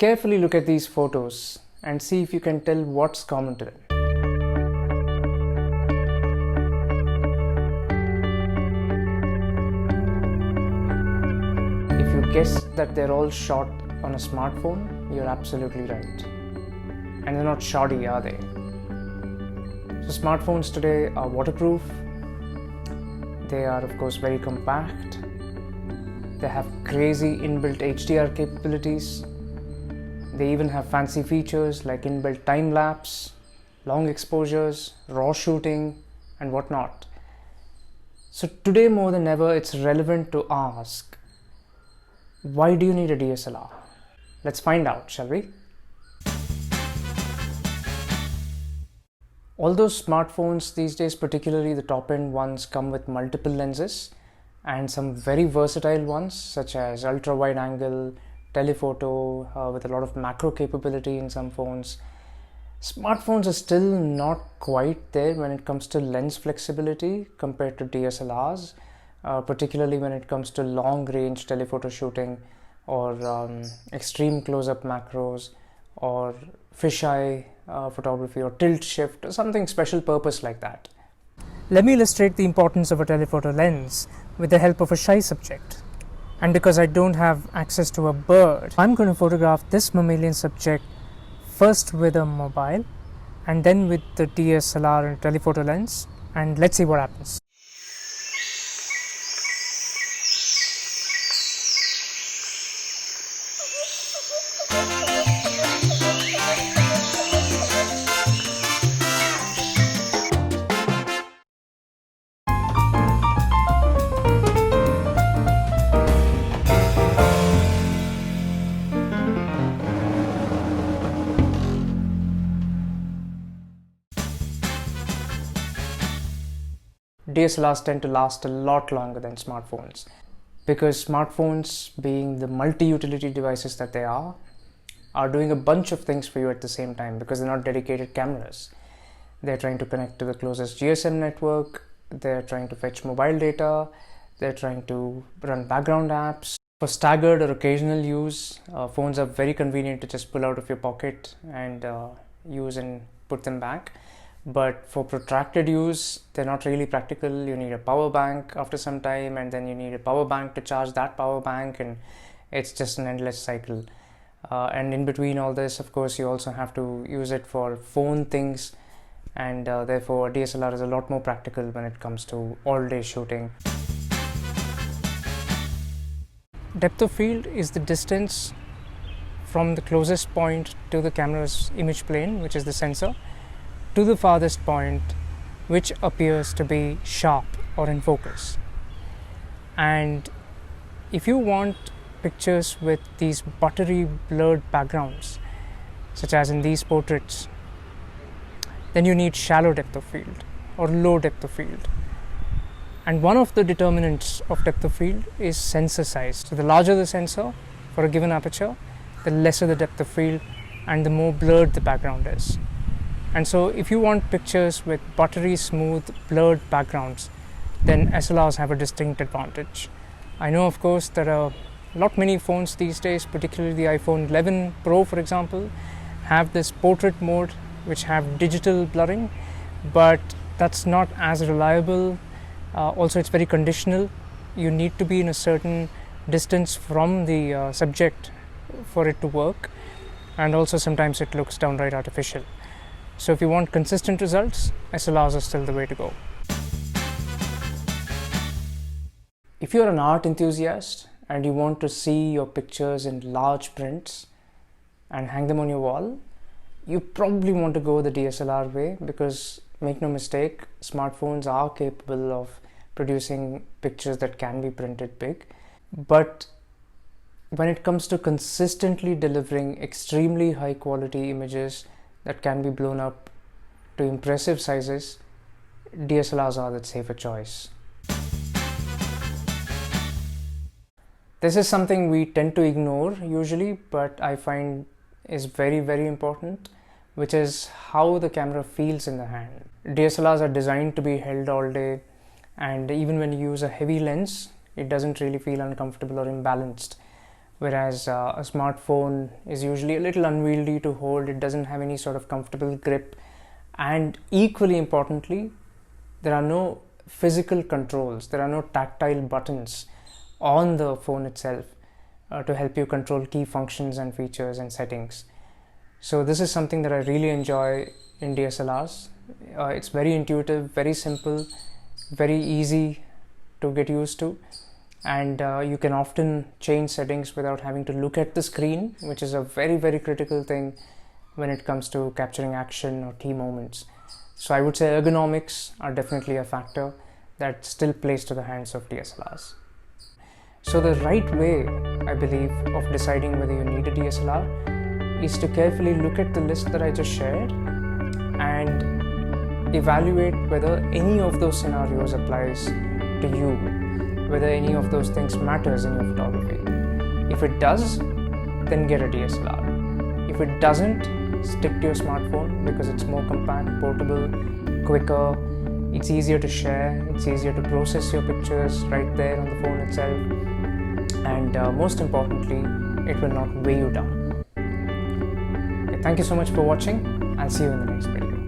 Carefully look at these photos and see if you can tell what's common to them. If you guess that they're all shot on a smartphone, you're absolutely right. And they're not shoddy, are they? So smartphones today are waterproof. They are of course very compact. They have crazy inbuilt HDR capabilities. They even have fancy features like inbuilt time-lapse, long exposures, raw shooting, and whatnot. So today more than ever, it's relevant to ask, why do you need a DSLR? Let's find out, shall we? Although smartphones these days, particularly the top-end ones, come with multiple lenses and some very versatile ones such as ultra-wide angle, telephoto with a lot of macro capability in some phones, smartphones are still not quite there when it comes to lens flexibility compared to DSLRs, particularly when it comes to long-range telephoto shooting or extreme close-up macros or fisheye photography or tilt shift or something special purpose like that. Let me illustrate the importance of a telephoto lens with the help of a shy subject. And because I don't have access to a bird, I'm going to photograph this mammalian subject first with a mobile and then with the DSLR and telephoto lens, and let's see what happens. DSLRs tend to last a lot longer than smartphones because smartphones, being the multi-utility devices that they are doing a bunch of things for you at the same time because they're not dedicated cameras. They're trying to connect to the closest GSM network, they're trying to fetch mobile data, they're trying to run background apps. For staggered or occasional use, phones are very convenient to just pull out of your pocket and use and put them back. But for protracted use, they're not really practical. You need a power bank after some time, and then you need a power bank to charge that power bank, and it's just an endless cycle. And in between all this, of course, you also have to use it for phone things, and therefore a DSLR is a lot more practical when it comes to all-day shooting. Depth of field is the distance from the closest point to the camera's image plane, which is the sensor, to the farthest point which appears to be sharp or in focus. And if you want pictures with these buttery blurred backgrounds, such as in these portraits, then you need shallow depth of field or low depth of field. And one of the determinants of depth of field is sensor size. So the larger the sensor for a given aperture, the lesser the depth of field and the more blurred the background is. And so if you want pictures with buttery, smooth, blurred backgrounds, then SLRs have a distinct advantage. I know, of course, there are many phones these days, particularly the iPhone 11 Pro, for example, have this portrait mode, which have digital blurring, but that's not as reliable. Also, it's very conditional. You need to be in a certain distance from the subject for it to work, and also sometimes it looks downright artificial. So if you want consistent results, SLRs are still the way to go. If you're an art enthusiast and you want to see your pictures in large prints and hang them on your wall, you probably want to go the DSLR way because, make no mistake, smartphones are capable of producing pictures that can be printed big. But when it comes to consistently delivering extremely high quality images that can be blown up to impressive sizes, DSLRs are the safer choice. This is something we tend to ignore usually, but I find is very, very important, which is how the camera feels in the hand. DSLRs are designed to be held all day, and even when you use a heavy lens, it doesn't really feel uncomfortable or imbalanced. whereas a smartphone is usually a little unwieldy to hold. It doesn't have any sort of comfortable grip, and equally importantly, there are no physical controls, there are no tactile buttons on the phone itself to help you control key functions and features and settings. So this is something that I really enjoy in DSLRs. It's very intuitive, very simple, very easy to get used to, and you can often change settings without having to look at the screen, which is a very critical thing when it comes to capturing action or key moments. So I would say ergonomics are definitely a factor that still plays to the hands of DSLRs. So the right way, I believe, of deciding whether you need a DSLR is to carefully look at the list that I just shared and evaluate whether any of those scenarios applies to you, whether any of those things matters in your photography. If it does, then get a DSLR. If it doesn't, stick to your smartphone because it's more compact, portable, quicker, it's easier to share, it's easier to process your pictures right there on the phone itself, and most importantly, it will not weigh you down. Okay, thank you so much for watching. I'll see you in the next video.